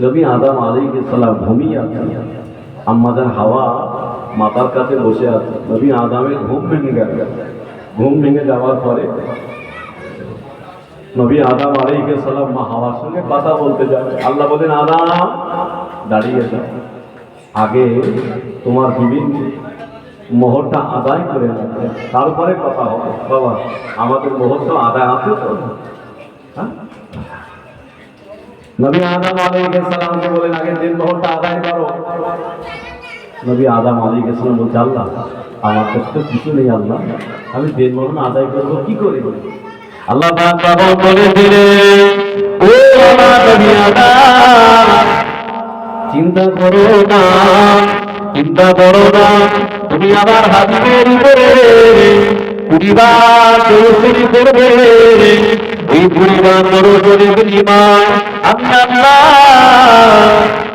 নবী আদম আলাইহিস সালাম ঘুমিয়ে আছেন, আম্মাজান হাওয়া মাতার কাছে বসে আছে। নবী আদমের ঘুম ভেঙে গেল। ঘুম ভেঙে যাওয়ার পরে নবী আদম আলাইহিস সালাম মা হাওয়ার সঙ্গে কথা বলতে যাবে। আল্লাহ বলেন, আদম দাঁড়িয়ে যাও, আগে তোমার বিবির মোহরটা আদায় করে নেবে, তারপরে কথা হবে। বাবা, আমাদের মোহর তো আদায় আছে তো? হ্যাঁ, নবী আদম আলাইহিস সালামকে বলেন, আগে দিন মোহরটা আদায় করো। নবী আদম আলাইহিস সালাম বলছে, আল্লাহ আমার কাছে তো কিছু নেই, আল্লাহ আমি দিন মোহর আদায় করবো কি করে? আল্লাহ পাক বলে দিলেন, ও আমার নবী আদম, চিন্তা করো না, চিন্তা করো না, তুমি আমার হাবিবের উপরে পরিবার দরুদ করবে। এই পরিবার দরুদের বিনিময় আমি আল্লাহ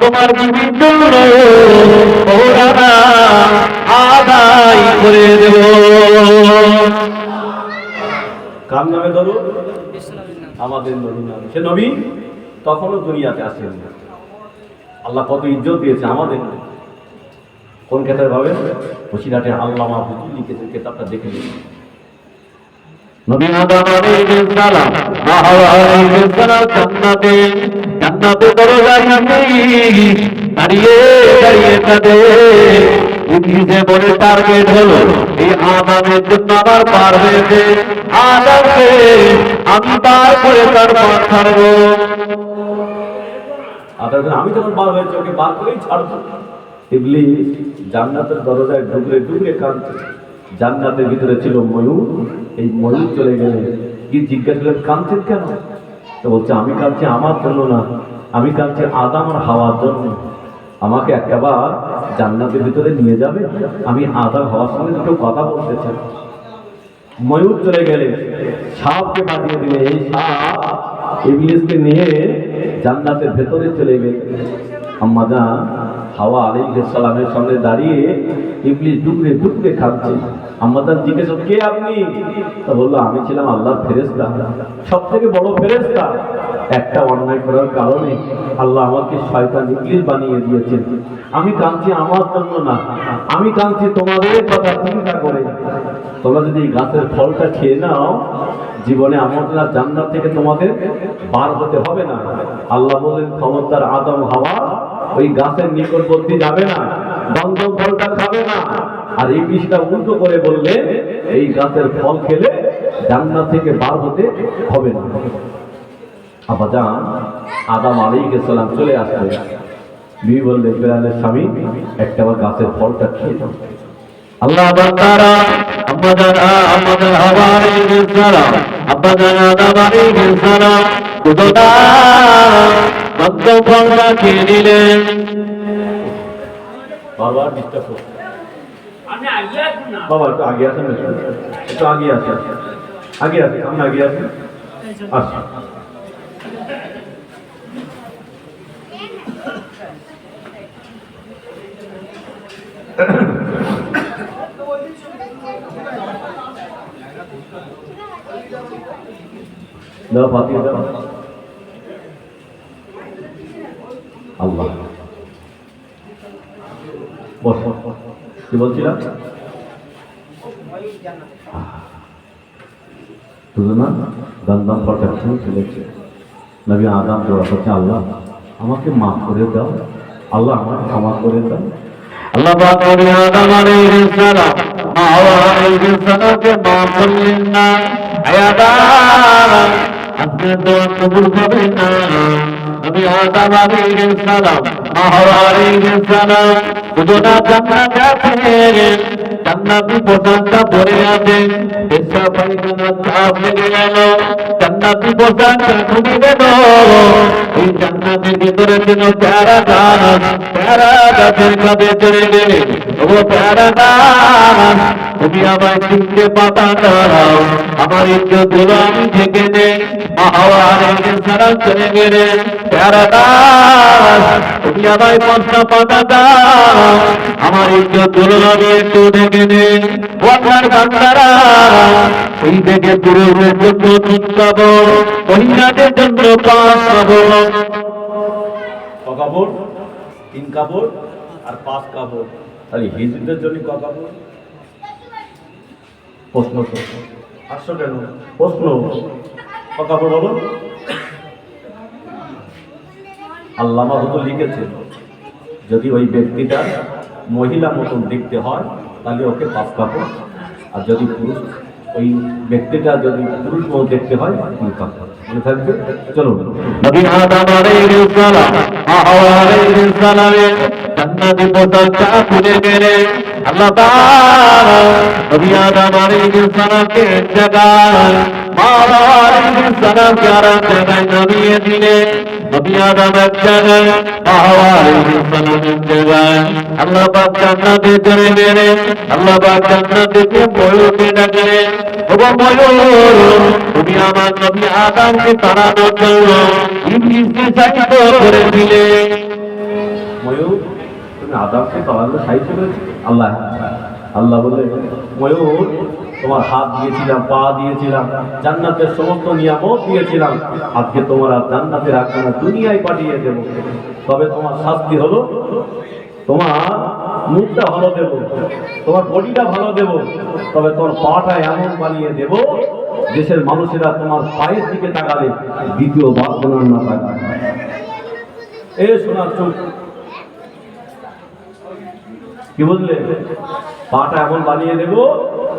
তোমার বিভিন্ন ওরা আদায় করে দেব। কার নামে দরুদ? আমাদের নবীর নামে। সে নবী তখনও দুনিয়াতে আসেন। আল্লাহ কত ইজ্জত দিয়েছে আমাদের। কোন কেতাবে ভাবেন? বসিরহাটে আল্লামা হুজুর লিখেছেন, কেতাবটা দেখে নিন। নবী আদম আলাইহিস সালাম হাওয়া আলাইহিস সালাম জান্নাতে দরজায় দাঁড়িয়ে দাঁড়িয়ে কাঁদে। ইবলিসে বলে টার্গেট হলো এই আদমের জন্য আবার পার হয়েছে, আদমকে আমি পার করে তার পথ ছাড়বো। আমি যখন বার হয়েছে ওকে বার করেই ছাড়বো। ইবলিস জান্নাতের দরজায় ঢুকরে ঢুকরে কাঁদছে। জান্নাতের ভিতরে ছিল ময়ূর, এই ময়ূর চলে গেলে কি জিজ্ঞাসা করলেন, কাঁদছেন কেন? তো বলছে, আমি কাঁদছি আমার জন্য না, আমি কাঁদছি আদম আর হাওয়ার জন্য। আমাকে একবার জান্নাতের ভিতরে নিয়ে যাবে, আমি আদম হাওয়ার সঙ্গে দুটো কথা বলতে চাই। ময়ূর চলে গেলে সাপকে পাঠিয়ে দিলে, এই সাপ ইবলিসকে নিয়ে জান্নাতের ভেতরে চলে গেলে। আম্মাজান হাওয়া আলাইহিস সালামের সামনে দাঁড়িয়ে ইবলিস ডুকরে ডুকরে কাঁদছে। আম্মাজান জিজ্ঞেস, কে আপনি? তা বললো, আমি ছিলাম আল্লাহর ফেরেশতা, সব থেকে বড় ফেরেশতা। একটা অন্যায় করার কারণে আল্লাহ আমাকে শয়তান ইবলিস বানিয়ে দিয়েছেন। আমি কাঁদছি আমার জন্য না, আমি কাঁদছি তোমাদের কথা চিন্তা করে। তোমরা যদি এই গাছের ফলটা খেয়ে নাও, জীবনে আমার জান্নাত থেকে তোমাদের বার হতে হবে না। আল্লাহ বলেন, খবরদার আদম হাওয়া ওই গাছের নিকটবর্তী যাবে না, গন্ধ ফলটা খাবে না। আর এই বিষটা উল্টো করে বললে, এই গাছের ফল খেলে জান্নাত থেকে বার হতে হবে না। আব্বাজান আদম আলাইহিস সালাম চলে আসলেন। বিবি বললেন, বেলালের স্বামী, একটা বার গাছের ফলটা খেয়ে নাও। আল্লাহ বান্দারা আমাদের হাওয়া আলাইহিস সালাম, আব্বাজান আদম আলাইহিস সালাম দুটোটা গন্ধ ফলটা খেয়ে নিলেন। বারবার ডিস্টার্ব করছে। বাবা একটু আগে আসেন, একটু আগে আসেন, আগে আসেন, আমি আগে আসেন, আসেন। দাও ফাতিহা দাও। আল্লাহ বস, কি বলছিলাম? না গন্ধম ফলটা ফেলেছে। নবী আদম দোয়া করছে, আল্লাহ আমাকে মাফ করে দাও, আল্লাহ আমাকে ক্ষমা করে দাও। আল্লাহ পাক নবী আদম আলাইহিস সালাম হাওয়া আলাইহিস সালামকে মাফ করলেন না। হে আদম, আপনার দোয়া কবুল হবে না। নবী আদম আলাইহিস সালাম হাওয়া আলাইহিস সালাম দুজনা জান্নাতে আছেন, জান্নাতি পোশাকটা পরে আছেন, পেশা পায়খানা চাপ লেগে গেল, জান্নাতি পোশাকটা খুলে গেল। এই জান্নাতের ভিতরে ছিল প্যারা গাছ, প্যারা গাছের কাছে চলে গেলে, ও প্যারা গাছ তুমি আমায় তিনটে পাতা দাও, আমার ইজ্জত গুলো আমি থেকে নেই। হাওয়া আলাইহিস সালাম চলে গেলেন, প্যারা গাছ তুমি আমায় 5টা পাতা দাও, আমার ইজ্জত গুলো আমি একটু দেখে নেই। ওয়াকার বান্দারা ওই থেকে পুরুষের জন্য দুধ পাবো, মহিলাদের জন্য পাঁচ পাবো। কাপড়, 3 কাপড় আর 5 কাপড়। তাহলে হিজড়িদের জন্য ক কাপড়? প্রশ্ন তো আসছো কেন? প্রশ্ন ক কাপড় বলো? আল্লামা হুজুর লিখেছে যদি ওই ব্যক্তিটা মহিলা মতন দেখতে হয় তাহলে ওকে 5 কাপড়, আর যদি পুরুষ ওই ব্যক্তিটা যদি পুরুষ মতো দেখতে হয় 3 কাপড়। মনে থাকবে? চলুন। নবী আদম আলাইহিস সালাম হাওয়া আলাইহিস সালামের জান্নাতি পোশাকটা খুলে গেলে আল্লাহ তাআলা নবী আদম আলাইহিস সালামকে এক জায়গায়, হাওয়া আলাইহিস সালামকে আর এক জায়গায় নামিয়ে দিলেন। নবী আদম এক জায়গায়, হাওয়া আলাইহিস সালাম এক জায়গায়। আল্লাহ পাক জান্নাতে চলে গেলেন। আল্লাহ পাক জান্নাত থেকে ময়ূরকে ডাকলেন, ও ময়ূর, তুমি আমার নবী আদমকে তাড়ানোর জন্য ইবলিসকে সাহায্য করে দিলে। ময়ূর, তুমি আদমকে তাড়ানোর সাহায্য করেছো? আল্লাহ আল্লাহ বলে, ময়ূর, তোমার হাত দিয়েছিলাম, পা দিয়েছিলাম, জান্নাতের সমস্ত নিয়ামত দিয়েছিলাম, আজকে তোমার আর জান্নাতে রাখবে না, দুনিয়ায় পাঠিয়ে দেবো। তবে তোমার শাস্তি হলো তোমার মুখটা ভালো দেব, তোমার বডিটা ভালো দেব, তবে তোমার পাটা এমন বানিয়ে দেব দেশের মানুষেরা তোমার পায়ের দিকে তাকালে দ্বিতীয়বার শোনার না তাকায়। এ শোনার চোখ কি বুঝলে? পাটা এমন বানিয়ে দেব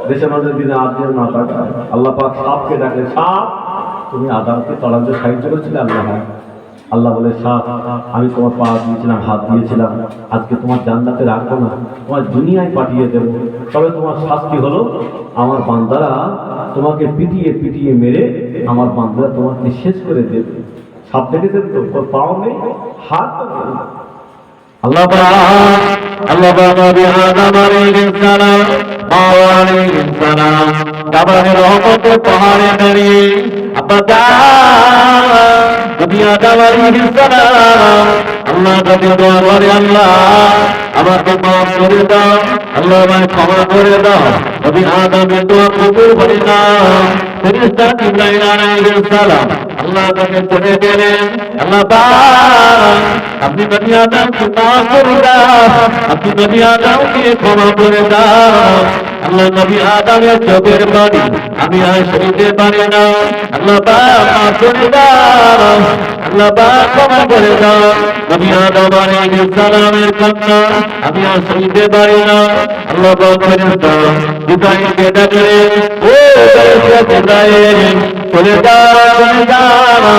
দেশের মানুষের দিনে আজকের না তাকায়। আল্লাহ পাক সাপকে ডাকে, সাপ, তুমি আদমকে তাড়াতে সাহায্য করেছিলে? আল্লাহ আল্লাহ বলে, সাপ, আমি তোমার পা দিয়েছিলাম, হাত দিয়েছিলাম, আজকে তোমার জান্নাতে রাখবো না, তোমার দুনিয়ায় পাঠিয়ে দেবো। তবে তোমার শাস্তি হলো আমার বান্দারা তোমাকে পিটিয়ে পিটিয়ে মেরে আমার বান্দারা তোমাকে শেষ করে দেবে। সাপ দেখেছেন তো? ওর পাও নেই, হাত নেই। আল্লাহ নবী আদম আলাইহিস সালাম, হাওয়া আলাইহিস সালাম কাবারের রহমতের পাহাড়ে দাঁড়িয়ে আব্বা নবী আদম আলাইহিস সালাম আল্লাহ কাছে দোয়া করে, আল্লাহ আমাকে মাফ করে দাও, আল্লাহ আমায় ক্ষমা করে দাও। নবী আদমের দোয়া কবুল করে নাও। ফেরেশতা জিবরাইল আলাইহিস সালাম আল্লাহ তাকে চলে গেলেন, আল্লাহ পাক আপনি নবী আদমকে মাফ করে দাও, আপনি নবী আদমকে ক্ষমা করে দাও। আল্লাহ নবী আদমের চোখের পানি আমি আর সইতে পারি না, আল্লাহ পাক মাফ করে দাও, আল্লাহ পাক ক্ষমা করে দাও। নবী আদম আলাইহিস সালামের কান্না আমি আর সইতে পারি না, আল্লাহ পাক ফেরেশতা জিবরাইলকে ডাকলেন, ও ফেরেশতা জিবরাইল, চলে যাও, চলে যাও।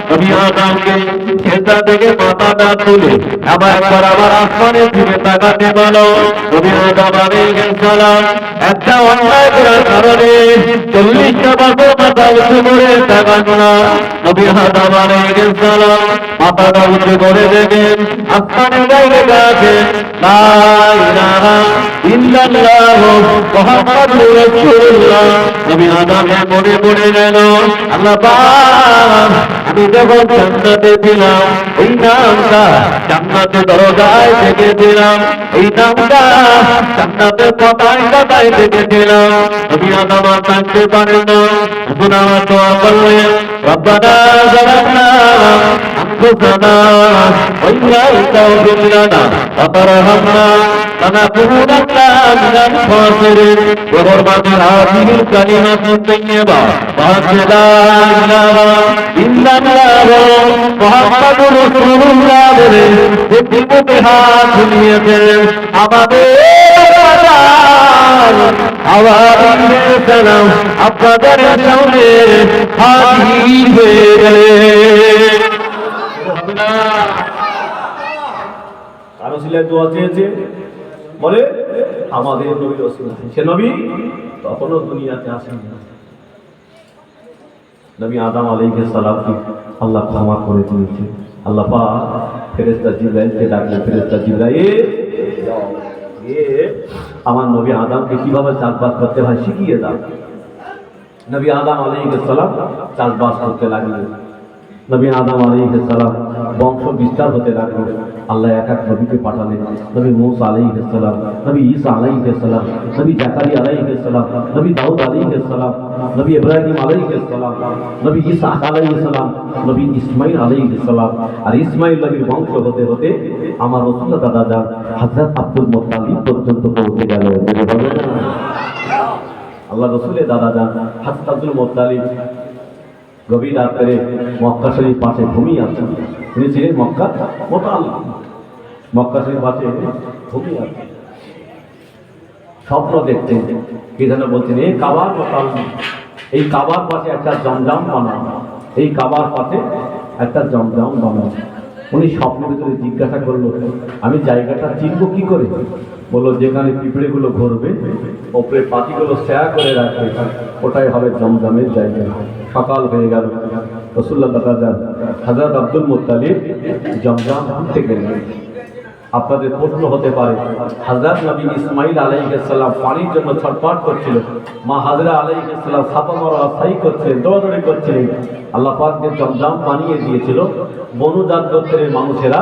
নবী আদমকে সেজদা থেকে মাথাটা তুলে আবার আসমানের দিকে তাকাতে বলো। নবী আদম আলাইহিস সালাম একটা অন্যায় করার কারণে 40টা বছর মাথা উঁচু করে তাকান না। নবী আদম আলাইহিস সালাম মাথাটা উঁচু করে দেখেন আসমানের গায়ে আছে লা ইলাহা ইল্লাল্লাহ মুহাম্মাদুর রাসূলুল্লাহ। নবী আদমের মনে পড়ে গেল, আল্লাহ পাক আমি যখন জান্নাতে ছিলাম এই নামটা জান্নাতে দরজায় দেখেছিলাম, এই নামটা জান্নাতে কথায় কথায় দেখেছিলাম। নবী আদম আর থাকতে পারে না, এখন আমার দোয়া করলেন, রব্বানা যালামনা আনফুসানা ওয়া ইল্লাম তাগফির লানা ওয়া তারহামনা লানাকুনান্না মিনাল খাসিরিন। بحرمة هذه الكلمة الطيبة وأشهد لا إله إلا الله محمد رسول الله বলে দিবতে হাত ঝুলিয়েছে আমাদের আওয়াজের সালাম আপনাদের সামনে হাজির হয়ে গেলেন। কারো ছিলেন দোয়া চেয়েছে, বলে আমাদের নবী রাসূল, সে নবী তখনও দুনিয়াতে আসেন না। নবী আদম আলাইহিস সালামকে আল্লাহ ক্ষমা করে দিয়েছে। আল্লাহ পাক ফেরেশতা জিবরাইলকে ডাকলেন, ফেরেশতা জিবরাইল আমার নবী আদমকে কিভাবে চাষবাস করতে হয় শিখিয়ে দাও। নবী আদম আলাইহিস সালাম চাষবাস করতে লাগলেন। নবী আদম আলাইহিস সালাম বংশ বিস্তার হতে লাগলো। আল্লাহ এক এক নবীকে পাঠালেন। নবী মূসা আলাইহিস সালাম, নবী ঈসা আলাইহিস সালাম, নবী জাকারিয়া আলাইহিস সালাম, নবী দাউদ আলাইহিস সালাম, নবী ইব্রাহিম আলাইহিস সালাম, নবী ইসহাক আলাইহিস সালাম, নবী ইসমাঈল আলাইহিস সালাম। আর ইসমাঈল নবীর বংশ হতে হতে আমার রাসূলের দাদা যান হযরত আব্দুল মুত্তালিব পর্যন্ত পৌঁছে গেল। আল্লাহ রসুলের দাদা যান হযরত আব্দুল মুত্তালিব গভীর রাত্রে মক্কা শরীফ পাশে ঘুমিয়ে আছেন। উনি ছিলেন মক্কা মুতাল্লিব, মক্কা শরীফ পাশে ঘুমিয়ে আছেন। স্বপ্ন দেখতেন, কি যেন বলছেন, এই কাবার মুতাল্লিব, এই কাবার পাশে একটা জমজম বানানো, এই কাবার পাশে একটা জমজম বানানো। উনি স্বপ্নের ভিতরে জিজ্ঞাসা করলো, আমি জায়গাটা চিনব কি করে? বললো, যেখানে পিঁপড়েগুলো ঘুরবে, ওপরে পাখিগুলো ছায়া করে রাখবে, ওটাই হবে জমজমের জায়গা। সকাল হয়ে গেল, রাসূলুল্লাহ দাদা যান হযরত আব্দুল মুত্তালিব জমজম ঘুরতে গেলেন। আপনাদের প্রশ্ন হতে পারে, হযরত নবী ইসমাঈল আলাইহিস সালাম পানির জন্য ছটফট করছিল, মা হাজরা আলাইহিস সালাম সাফা মারওয়া সাই করছিলেন, দৌড়াদৌড়ি করছিলেন। আল্লাহ পাক যে জমজম বানিয়ে দিয়েছিল, বনু জাত গোত্রের মানুষেরা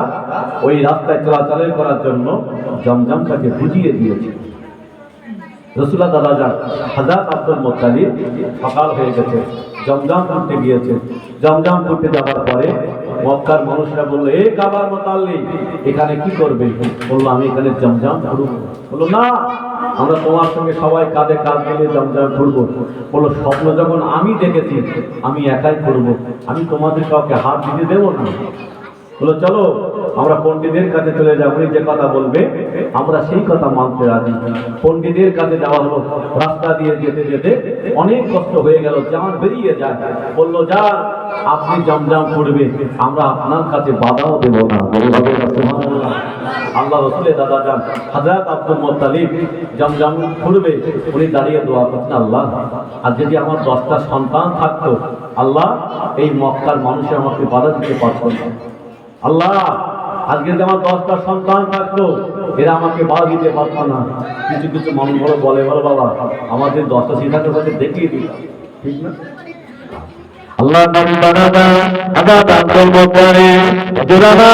ওই রাস্তায় চলাচল করার জন্য জমজমটাকে বুঝিয়ে দিয়েছে। রাসূলুল্লাহ দাদা যান হযরত আব্দুল মুত্তালিব সকাল হয়ে গেছে, জমজম করতে গিয়েছে। জমজম করতে যাওয়ার পরে মক্কার মানুষরা বললো, এ কাবার মুতাল্লিব, এখানে কি করবে? বললো, আমি এখানে জমজম ঘুরব। বললো, না, আমরা তোমার সঙ্গে সবাই কাঁধে কাঁধ মিলিয়ে জমজম ঘুরবো। বললো, স্বপ্ন যখন আমি দেখেছি, আমি একাই ঘুরবো, আমি তোমাদের কাউকে হাত দিতে দেবো না। বললো, চলো আমরা পণ্ডিতের কাছে চলে যাবো, যে কথা বলবে আমরা সেই কথা মানতে রাজি। পণ্ডিতের কাছে যাওয়া হলো। রাস্তা দিয়ে যেতে যেতে অনেক কষ্ট হয়ে গেল, জান বেরিয়ে যায়। বললো, যান, আপনি জমজম করবে, আমরা আপনার কাছে বাধাও দেব না। আল্লাহ রসুলের দাদা যান হযরত আব্দুল মুত্তালিব জমজম করবে, উনি দাঁড়িয়ে দোয়া করছেন, আল্লাহ, আর যদি আমার 10টা সন্তান থাকতো, আল্লাহ, এই মক্কার মানুষের আমাকে বাধা দিতে পারতো না। আল্লাহ, আজকে যদি আমার 10টা সন্তান থাকতো, এরা আমাকে বাধা দিতে পারতো না। কিছু কিছু মানুষ বলে, বাবা, আমাদের 10টা সিদ্ধান্ত দেখিয়ে দিই, ঠিক না? আল্লাহ নবী বানাদা হযরত আব্দুল মুত্তালিব জুরাবা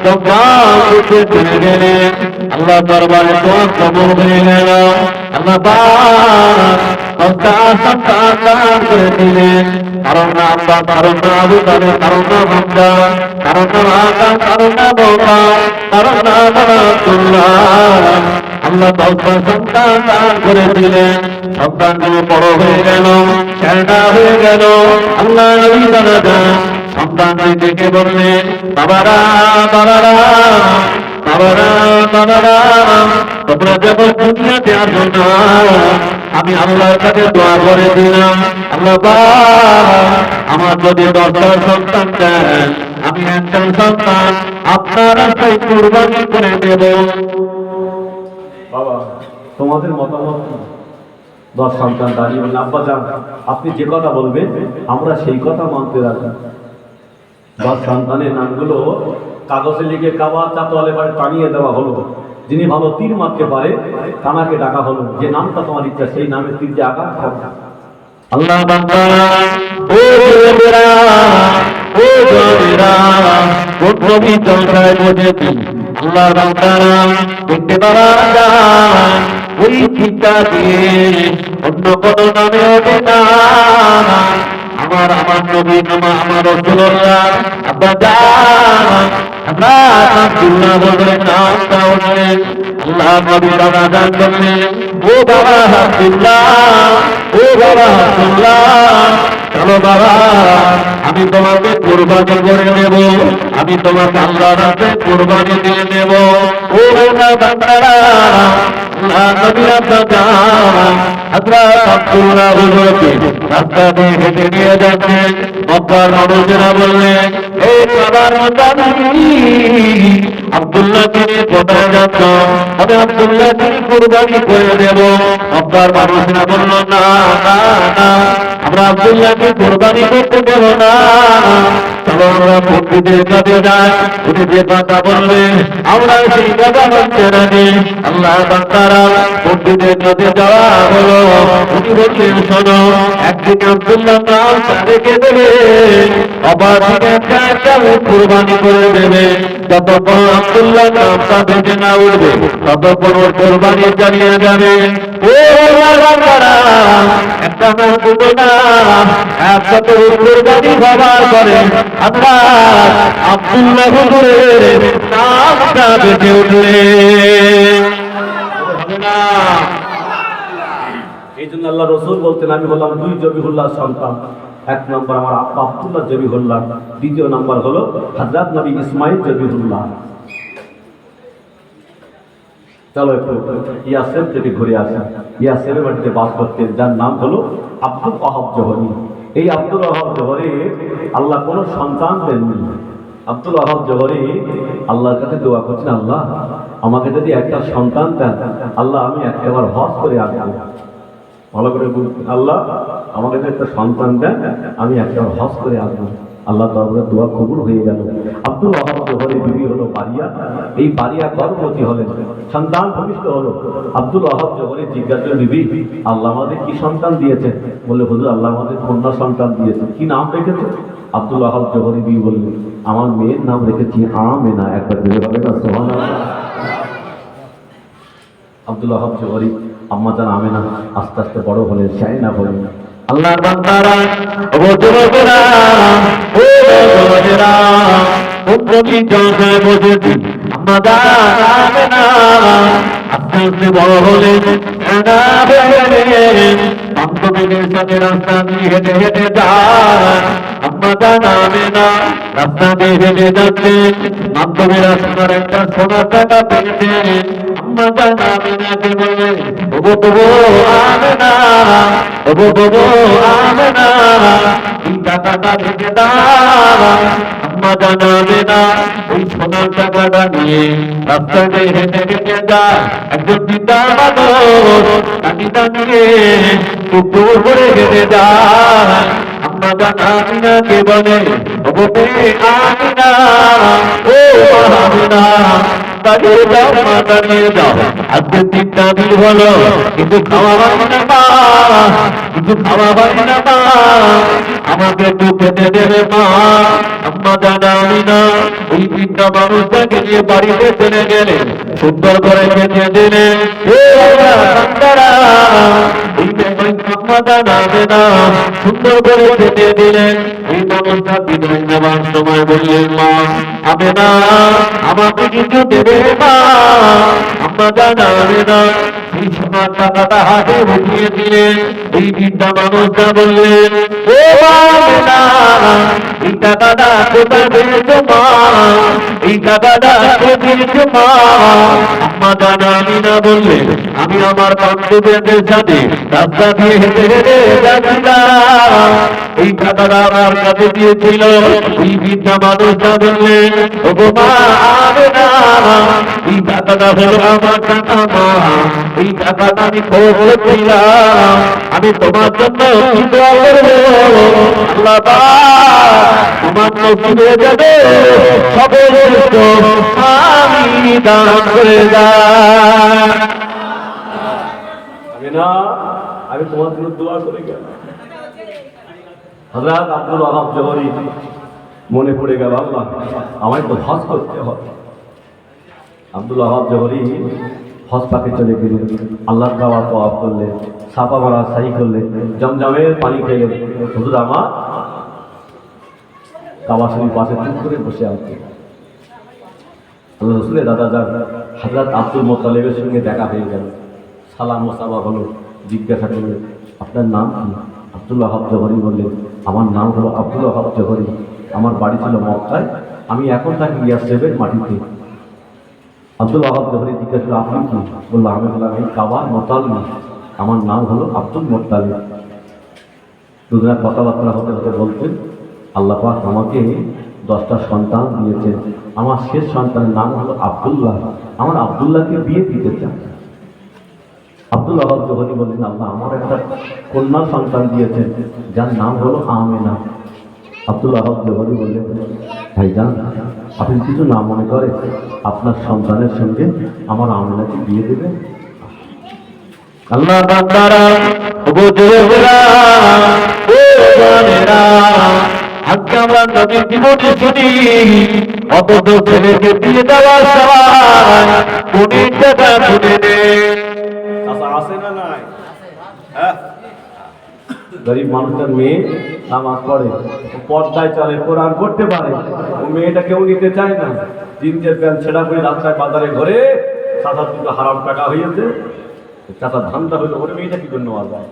জবাতে চলে গেলেন। আল্লাহ দরবারে দোয়া কবুল হয়ে গেল। আল্লাহ পাক সন্তান দান করে দিলেন। কারণ না আব্বা, কারণ না আবু তালেব, কারণ না হামজা, কারণ না আকাশ, কারণ না বাবা, কারণ না আব্দুল্লাহ। আল্লাহ 10টা সন্তান দান করে দিলেন। সন্তানগুলো বড় হয়ে গেল, ছেলেটা হয়ে গেল। আল্লাহ নবী দাদা সন্তানকে ডেকে বললেন, বাবারা বাবারা বাবারা বাবারা, তোমরা যখন দুনিয়াতে আসো না, আমি আল্লাহর কাছে দোয়া করে দিলাম, আল্লাহ আমার যদি 10টা সন্তান দেন, আমি একটা সন্তান আপনার রাস্তায় কুরবানি করে দেব। বাবা, তোমাদের মতামত 10 সন্তান দাঁড়িয়ে বললেন, আব্বা যান, আপনি যে কথা বলবেন আমরা সেই কথা মানতে রাখি। 10 সন্তানের নামগুলো কাগজে লিখে কাবা চাতোয়ালে বাড়ি টানিয়ে দেওয়া হলো। যিনি ভালো তীর মারতে পারে তানাকে ডাকা হলো, যে নামটা তোমার ইচ্ছা সেই নামে তীর দিয়ে আঘাত করবে। আল্লাহ বান্দারা, ও ছেলেরা, ও জওয়ানেরা, কোন নবী জলসায় বসেছি, আল্লাহ বান্দারা দেখতে পারা যায়, ওই চিন্তা দিয়ে অন্য কোন নামে ওঠে না। আমার নবী নাম আমার রাসূলুল্লাহ আব্বা জান, আমরা আব্দুল্লাহ বলে নামটা উঠলেন। আল্লাহ নবী দাদা জান বললেন, ও বাবা আব্দুল্লাহ, ও বাবা আব্দুল্লাহ, চলো বাবা, আমি তোমাকে কুরবানি করে নেব, আমি তোমাকে আল্লাহর রাস্তে কুরবানি দিয়ে নেব। ও বান্দারা, আল্লাহ নবী আব্বা জান হযরত আব্দুল্লাহ হুজুরকে রাস্তা দিয়ে হেঁটে নিয়ে যাচ্ছেন। মক্কার মানুষেরা বললেন, এই কাবার মুতাল্লিব, আব্দুল্লাহকে নিয়ে কোথায় যাচ্ছ? আমি আব্দুল্লাহকে কুরবানি করে দেব। মক্কার মানুষরা বলল, না না না, আমরা আব্দুল্লাহকে কুরবানি করতে দেব না। চলো আমরা পণ্ডিতের কাছে যাই, উনি যে কথা বললেন আমরা সেই কথা মানতে রাজি। আল্লাহ বান্দারা পণ্ডিতের কাছে যাওয়া হলো। উনি বললেন, শোনো, একদিকে আব্দুল্লাহ নাম রেখে দেবে, অবাধিক একটা একটা কুরবানি করে দেবে। যতক্ষণ আব্দুল্লাহ নামটা বেঁচে না উঠবে ততক্ষণ ওর কোরবানি চালিয়ে যাবে। ও বান্দারা, একটা না দুটো না, একটা তো কোরবানি হবার পরে আমরা আব্দুল্লাহ হুজুরের নামটা বেঁচে উঠলে হবে না। এই জন্য আল্লাহ রসুল বলতেন, আমি বললাম দুই জবিহুল্লাহ সন্তান। এক নম্বর আমার আব্বা আব্দুল্লাহ জবিহুল্লাহ, দ্বিতীয় নম্বর হলো হযরত নবী ইসমাইল জবিহুল্লাহ। চলো একটু ইয়াসের থেকে ঘুরে আসি। ইয়াসেরের বাড়িতে বাস করতেন যার নাম হলো আব্দুল ওয়াহাব জোহরি। এই আব্দুল ওয়াহাব জোহরি আল্লাহ কোনো সন্তান দেননি। আব্দুল ওয়াহাব জোহরি আল্লাহর কাছে দোয়া করছেন, আল্লাহ আমাকে যদি একটা সন্তান দেন, আল্লাহ আমি একবার হজ করে আসবো। ভালো করে বলছেন, আল্লাহ আমাকে যদি একটা সন্তান দেন, আমি একবার হজ করে আসবো। আল্লাহ তাআলার দোয়া কবুল হয়ে গেল। আব্দুল ওয়াহাব জোহরি বিবি হলো বারিয়া। এই বারিয়া গর্ভবতী হলেন, সন্তান ভূমিষ্ঠ হলো। আব্দুল ওয়াহাব জোহরি জিজ্ঞাসা করলেন, বিবি আল্লাহ আমাদের কি সন্তান দিয়েছে? বলে, হুজুর আল্লাহ আমাদের কন্যা সন্তান দিয়েছে। কি নাম রেখেছে? আব্দুল ওয়াহাব জোহরি বিবি বললেন, আমার মেয়ের নাম রেখেছি আমেনা। একবার দিলে হবে না? সুবহানাল্লাহ। আব্দুল ওয়াহাব জোহরি আম্মা জান আমেনা আস্তে আস্তে বড় হলেন, শায়না হলেন। আল্লাহর বান্দারা, ও যুবকেরা, ও যুবকেরা, উন্নতি জয় বসেছি আমরা জানাবে না। আস্তে আস্তে বড় হলেন, বান্ধবীদের সাথে রাস্তা দিয়ে হেঁটে হেঁটে যান। আমরা জানাবে না, রাস্তা দিয়ে হেঁটে যাচ্ছে, বান্ধবীর রাস্তার একটা সোনার টাকা পেয়েছেন। আমরা জানাবে না কে বলে, ওগো তবু আবে না, ওগো তবু আবে না, এই টাকাটা রেখে দাও। আমরা জানাবে না, ওই সোনার টাকাটা নিয়ে রাস্তাতে হেঁটে হেঁটে যায় একজন পিতা মানুষ, টাকিটা নিয়ে টুকটুক করে হেঁটে যায়। আমরা জানাবি না কে বলে, ওগো মেয়ে আমিনা, ও আমিনা, দাঁড়িয়ে যাও মা, দাঁড়িয়ে যাও। আজকে 3টা দিন হলো কিন্তু খাওয়া হয় না মা, কিন্তু খাওয়া হয় না মা, আমাকে একটু খেতে দেবে মা। আম্মা জানাবি না, ওই 3টা মানুষটাকে নিয়ে বাড়িতে চলে গেলে সুন্দর করে খেতে দিলেন। আম্মা জানাবে না, সুন্দর করে খেতে দিলেন। ওই মানুষটা বিদায় নেবার সময় বললেন, মা হবে না, আমাকে কিছু দেবে মা। আম্মা জানাবে না, এই সোনার টাকাটা হাতে উঠিয়ে দিলেন। এই 3টা মানুষটা বললেন, ও হবে না, এই টাকাটা কোথায় পেয়েছো মা, এই টাকাটা পেয়েছো মা। আম্মা জানাবি না বললেন, আমি আমার বান্ধবীদের সাথে রাস্তা দিয়ে হেঁটে হেঁটে যাচ্ছিলাম, এই টাকাটা আমার কাছে দিয়েছিল। এই 3টা মানুষটা বললেন, ওগো মা হবে না, এই টাকাটা হলো আমার টাকা মা, এই টাকাটা আমি খরচ করছিলাম, আমি তোমার জন্য কি দোয়া করবো, আল্লাহ পাক তোমার নসিবে যাবে সবে আমি দান করে যাই। আমি না, আমি তোমার জন্য দোয়া করে গেলাম। হযরত আব্দুল ওয়াহাব জোহরি মনে পড়ে গেল, আল্লাহ আমায় তো হজ করতে হবে। আব্দুল ওয়াহাব জোহরি হজ পাকে চলে গেলেন, আল্লাহর কাবা তওয়াফ করলেন, সাফা মারা সাই করলেন, জমজমের পানি খেলেন। হুজুর আমার কাবা শরীফ পাশে চুপ করে বসে আছে। আল্লাহ রসুলের দাদা যান হযরত আব্দুল মুত্তালিবের সঙ্গে দেখা হয়ে গেল, সালাম মোসাফা হলো। জিজ্ঞাসা করলেন, আপনার নাম কি? আব্দুল ওয়াহাব জোহরি বললেন, আমার নাম হলো আব্দুল ওয়াহাব জোহরি, আমার বাড়ি ছিল মক্কায়, আমি এখন থাকি ইয়াসরিবের মাটিতে। আব্দুল ওয়াহাব জোহরি জিজ্ঞাসা করল, আপনি কি? বললো, আমি বললাম এই কাবার মুত্তালিব, আমার নাম হলো আব্দুল মুত্তালিব। দুজনের কথাবার্তা হতে হতে বলতেন, আল্লাহ পাক আমাকে 10টা সন্তান দিয়েছেন, আমার শেষ সন্তানের নাম হলো আব্দুল্লাহ, আমার আব্দুল্লাহকে বিয়ে দিতে চান। আব্দুল্লাহ জোহরি বললেন, আল্লাহ আমার একটা কন্যা সন্তান দিয়েছেন যার নাম হলো আমেনা। আব্দুল্লাহ জোহরি বললেন, ভাইজান আপনি কিছু না মনে করে আপনার সন্তানের সঙ্গে আমার আমেনাকে বিয়ে দেবেন। আল্লাহ বান্দারা বুঝেরা ও জানেরা, আজকে আমরা নবীর জীবনে শুনি অথচ ছেলেকে বিয়ে দেওয়ার সময় কোটি টাকা তুলে নেয়। আছে না নাই? হ্যাঁ, গরিব মানুষের মেয়ে নামাজ পড়ে, পর্দায় চলে, কোরআন পড়তে পারে, ও মেয়েটা কেউ নিতে চায় না। জিন্সের প্যান্ট ছেঁড়া করে রাস্তায় বাজারে ঘরে সাদা দুটো হারাম টাকা হয়েছে, চাচা ধানটা হইলো, ওরে মেয়েটা কি জন্য নেওয়া যায়?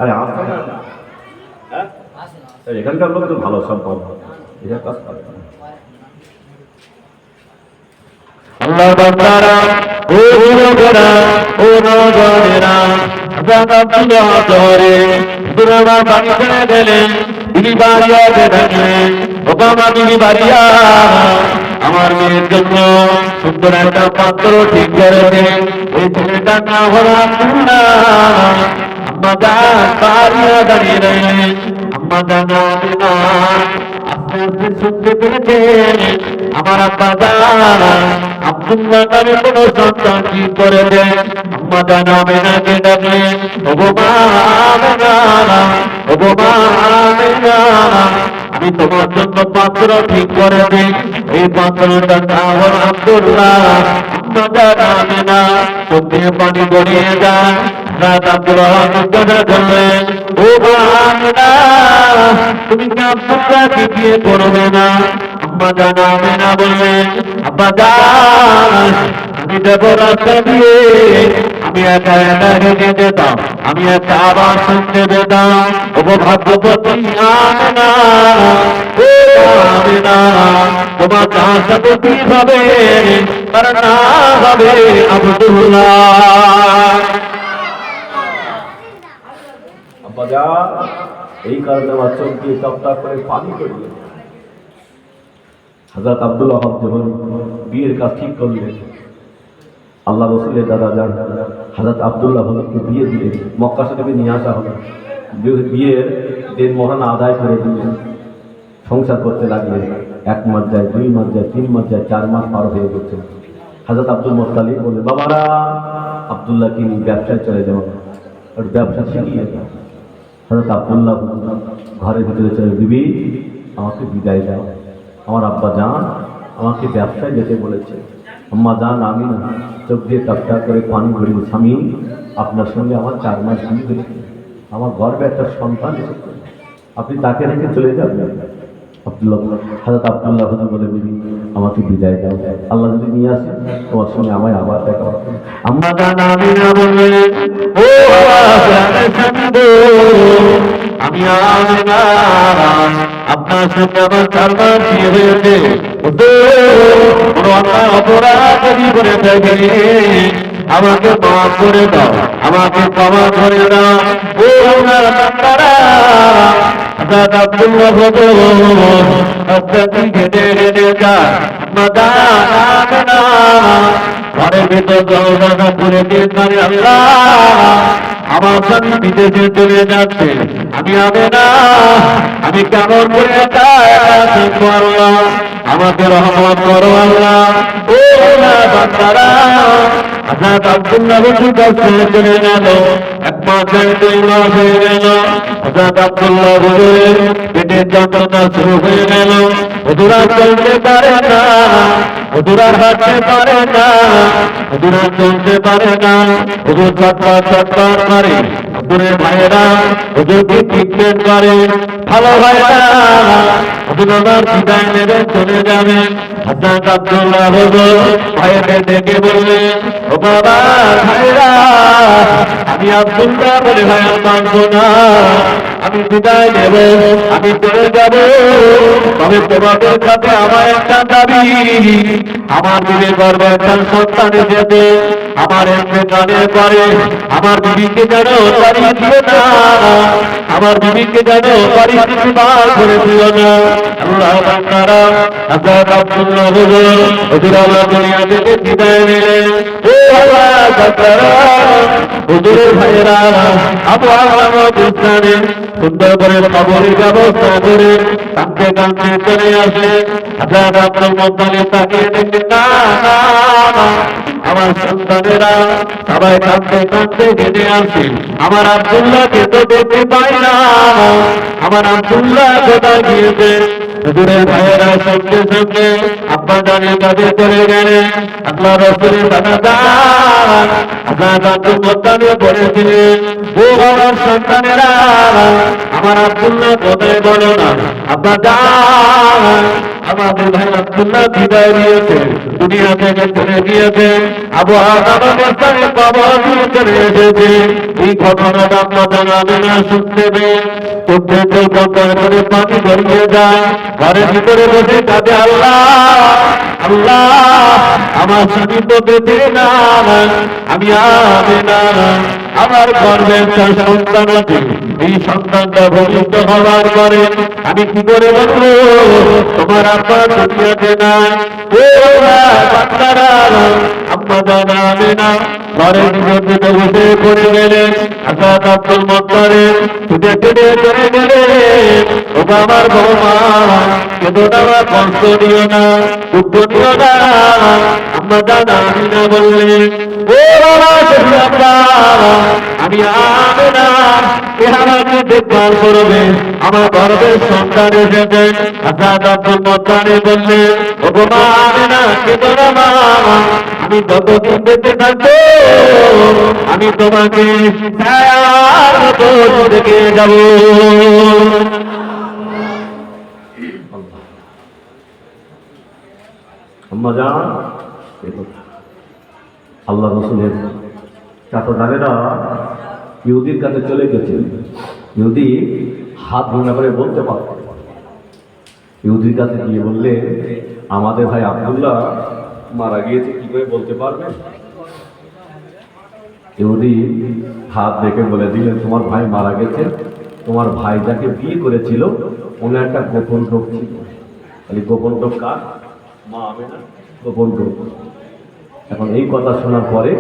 আরে আসে না? হ্যাঁ, এখানকার লোক তো ভালো সম্পদ, এটা কাজ করে। আল্লাহ বান্দারা ও যুবকেরা ও নওজওয়ানেরা, আল্লাহ ধরে দুরাবা পানি ছেড়ে দিলেন, বিবি বাড়িয়া দেখলেন, ও বাবা বিবি বাড়িয়া আমার মেয়ের জন্য সুন্দর একটা পাত্র ঠিক করেছেন। ওই ছেলেটার নাম হলো আব্দুল্লাহ। আম্মা জান বাড়িয়া দাঁড়িয়ে রইলেন, আম্মা জান আমিনা আস্তে আস্তে শুনতে পেরেছেন আমার আব্বা জান আব্দুল্লাহ নামে কোন সন্তান ঠিক করে দেন। আম্মা জান আমিনাকে ডাকলেন, ওগো মা আমিনা, ওগো মা আমিনা, আমি তোমার জন্য পাত্র ঠিক করে দিই, এই পাত্রটার নাম হলো আব্দুল্লাহ। আম্মা জান আমিনা চোখ দিয়ে পানি গড়িয়ে যায়। রাত আব্দুল্লাহ জিজ্ঞাসা করলেন, ও মা আমিনা, তুমি কি আব্দুল্লাহকে বিয়ে করবে না? আম্মা জান আমিনা বললেন, আব্বা জান আমি দেব রাস্তা দিয়ে, আমি একা একা হেঁটে যেতাম, আমি একা আবার শুনতে যেতাম। ওগো ভাগ্যবতী আমিনা, ও আমিনা, তোমার যার সাথে কি হবে তার নাম হবে আব্দুল্লাহ। আব্বা যা, এই কারণে আমার চোখ দিয়ে টপটপ করে পানি পড়ল। হযরত আব্দুল্লাহ যখন বিয়ের কাজ ঠিক করলেন, আল্লাহ রসুলের দাদা যান হযরত আব্দুল্লাহ হযরতকে বিয়ে দিয়ে মক্কা শরীফে নিয়ে আসা হলো। বিয়ের দিন মহান আদায় করে দিলেন, সংসার করতে লাগলেন। 1 মাস যায়, 2 মাস যায়, 3 মাস যায়, 4 মাস পার হয়ে গেছে। হযরত আব্দুল মুত্তালিব বলে, বাবারা আব্দুল্লাহকে নিয়ে ব্যবসায় চলে যাওয়া, আর ব্যবসা শিখিয়ে দাও। হযরত আব্দুল্লাহ ঘরের ভিতরে চলে, বিবি আমাকে বিদায় দাও, আমার আব্বা জান আমাকে ব্যবসায় যেতে বলেছে। আম্মা জান আমিনা চোখ দিয়ে টপটপ করে পানি ভরিল, স্বামী আপনার সঙ্গে আমার 4 মাস বিয়ে হয়েছে, আমার গর্বে একটা সন্তান এসেছে, আপনি তাকে রেখে চলে যাবেন? আব্দুল্লাহ হযরত আব্দুল্লাহ বলে, বিবি আমাকে বিদায় দাও, আল্লাহ যদি নিয়ে আসে তোমার সঙ্গে আমায় আবার দেখা হবে। আম্মা জান আমিনা বললেন, ও আমি আমিনা, আপনার সঙ্গে আমার 4 মাস বিয়ে হয়েছে, অপরাধ করে থাকে, আমাকে মাফ করে দাও, আমাকে ক্ষমা করে দাও। ও আমার বান্দারা, হযরত আব্দুল্লাহ হেঁটে হেঁটে যায়, ঘরের ভেতর দরজা খুলে দিয়ে মানে, আল্লাহ আমার স্বামী বিদেশে চলে যাচ্ছে, আমি আমিনা, আমি কেমন করে থাকবো আল্লাহ, আমাকে রহমত করো আল্লাহ। ও বান্দারা, হযরত আব্দুল্লাহ ছেড়ে চলে গেল। 1 মাস যায়, 2 মাস হয়ে গেল। হযরত আব্দুল্লাহ পেটের যন্ত্রণা শুরু হয়ে গেল। হুজুর আর চলতে পারে না, হুজুর আর হাঁটতে পারে না, হুজুর আর চলতে পারে না, হুজুর চটপট চটপট করে। হুজুরের ভাইয়েরা হুজুরকে ট্রিটমেন্ট করে, ভালো হয় না, হুজুর আবার বিদায় নেবে চলে যাবে। হযরত আব্দুল্লাহ হুজুর ভাইকে ডেকে বললেন, ও বাবা ভাইরা, আমি আব্দুল্লাহ বলে ভাই মানব না, আমি বিদায় নেব, আমি চলে যাব, তবে তোমাদের কাছে আমার একটা দাবি, আমার দিলে গর্বে একটা সন্তান এসে দুনিয়াতে আমার ইন্তেকালের পরে আমার বিবিকে যেন বাড়ি দিও না, আমার বিবিকে যেন বাড়ি থেকে বার করে দিও না। আল্লাহ বান্দারা হযরত আব্দুল্লাহ হুজুর আল্লাহ দুনিয়া থেকে বিদায় নিলেন। ও আল্লাহ বান্দারা হুজুরের ভাইয়েরা আবু আহমদ ইসলামে সুন্দর করে খবরের ব্যবস্থা করে কাঁদতে কাঁদতে চলে আসে। হযরত আব্দুল মুত্তালিব তাকিয়ে দেখলেন, না না না, আমার সন্তানেরা সবাই কাঁদতে কাঁদতে হেঁটে আসে, আমার আব্দুল্লাহকে তো দেখতে পাই না, আমার আব্দুল্লাহ কোথায় গিয়েছে? হুজুরের ভাইয়েরা সঙ্গে সঙ্গে আব্বা জানের কাছে চলে গেলেন। আল্লাহ রাসূলের দাদা হযরত আব্দুল মুত্তালিব বলেছিলেন, ও আমার সন্তানেরা আমার আব্দুল্লাহ কোথায় বলো না। আব্বা জান, আমাদের ভাই আব্দুল্লাহ বিদায় নিয়েছে, দুনিয়া থেকে চলে গিয়েছে, আবু আহমদের সাথে কবর দিয়ে চলে এসেছে। এই ঘটনাটা আম্মা জান আমিনা শুনতে পেয়ে চোখে চোখ করে পানি গড়িয়ে যায়, ঘরের ভিতরে বসে কাঁদে, আল্লাহ আল্লাহ, আমার স্বামী তো বেঁচে না, আমি আমিনা আমার গর্বের সন্তান আছে, এই সন্তানটা ভবিষ্যৎ হওয়ার পরে আমি কি করে বলবো তোমার আব্বা দুনিয়াতে নাই। ও বাচ্চারা আম্মা জানা আমিনা ঘরের ভিতরে বসে পড়ে গেলেন। হযরত আব্দুল মুত্তালিব ছুটে ছুটে চলে গেলেন, ও আমার বৌমা কেঁদো না, কষ্ট দিও না, দুঃখ দিও না। আম্মা জানা আমিনা বললেন, ও আব্বা, আমি আমিনা আমাকে দেখভাল করবে, আমার গর্বের সন্তান এসেছে। হযরত আব্দুল মুত্তালিব বললেন, ও মা আমিনা কেঁদো না মা, আমি যতদিন বেঁচে থাকবো আমি তোমাকে ছায়ার মতো দেখে যাব। আম্মা জান, আল্লাহ রাসূলের চাচা দাদেরা ইহুদির কাছে চলে গেছে। ইহুদি হাত ভাঙা করে বলতে পারত, ইহুদির কাছে গিয়ে বললে, আমাদের ভাই আব্দুল্লাহ মারা গিয়েছে, কি করে বলতে পারবে? ইহুদি হাত দেখে বলে দিলেন, তোমার ভাই মারা গেছে, তোমার ভাই যাকে বিয়ে করেছিল ওনার একটা গোপন রোগ ছিল। খালি গোপন রোগ কার? মা আমিনা গোপন রোগ। এখন এই কথা শোনার পরে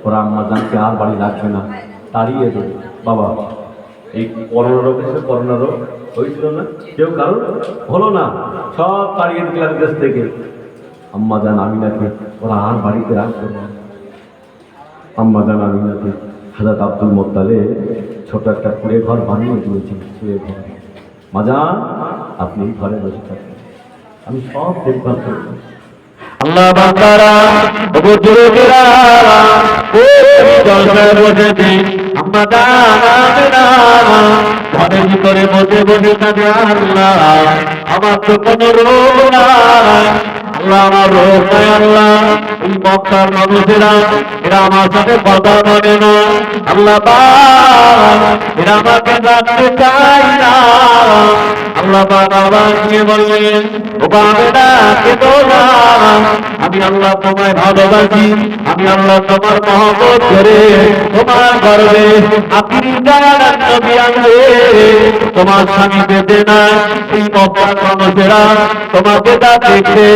ওরা আম্মা জানকে আর বাড়ি লাগবে না, তাড়িয়ে দেবে। বাবা, এই করোনা রোগ এসে, করোনা রোগ হয়েছিল না, কেউ কারণ হলো না, সব তাড়িয়ে দিলাম দেশ থেকে। আম্মা জান আমিনাকে ওরা আর বাড়িতে রাখবে না। আম্মা জান আমিনাকে হযরত আব্দুল মুত্তালিব ছোট একটা কুড়ে ঘর বানিয়ে দিয়েছেন, শুয়ে ঘর। মা জান, আপনি ঘরে বসে থাকেন, আমি সব দেখভাল করব। আল্লাহ বান্দারা বুজুর্গরা ও জলসায় বসেছে, আম্মা জান আমিনা ঘরের ভিতরে বসে বসে কাঁদে, আল্লাহ আমার তো কোনো রোগ নাই, আল্লাহ আমার রোগ নাই, আল্লাহ এই মক্কার মানুষেরা এরা আমার সাথে কথা বলে না, আল্লাহ এরা আমাকে জানতে চায় না। আল্লাহ বাবা নিয়ে বললেন, ও বাবেরা কেঁদো না, আমি আল্লাহ তোমায় ভালোবাসি, আমি আল্লাহ তোমার মহব্বত করে তোমার গর্বে আপনি জানার নবী আনবে। তোমার স্বামী বেঁচে না, এই মক্কার মানুষেরা তোমাকে তা দেখে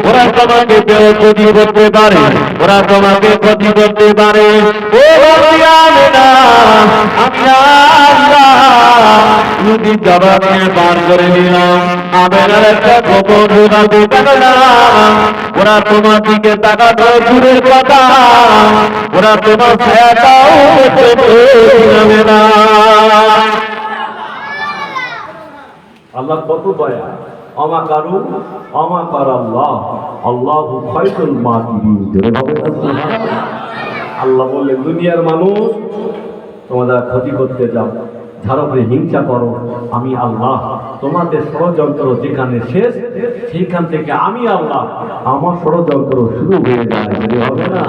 ওরা তোমাকে ক্ষতি করতে পারে, ওরা তোমাকে ক্ষতি করতে পারে। ও আমিনা, আমি আল্লাহ যদি জবাব নিয়ে পার করে দিলাম, আমেনার একটা গোপন রোগাতে পারলাম, ওরা তোমার দিকে তাকাতো দূরের কথা, ওরা তোমার ছায়াটাও যাবে না। আল্লাহ কত দয়া, আমাকারু আমাকার আল্লাহ, আল্লাহু খায়রুল মাকিরিন। আল্লাহ বললেন, দুনিয়ার মানুষ তোমরা ক্ষতি করতে যাও, যার উপরে হিংসা করো, আমি আল্লাহ তোমাদের ষড়যন্ত্র যেখানে শেষ সেইখান থেকে আমি আল্লাহ আমার ষড়যন্ত্র শুরু হয়ে যায়, হবে না?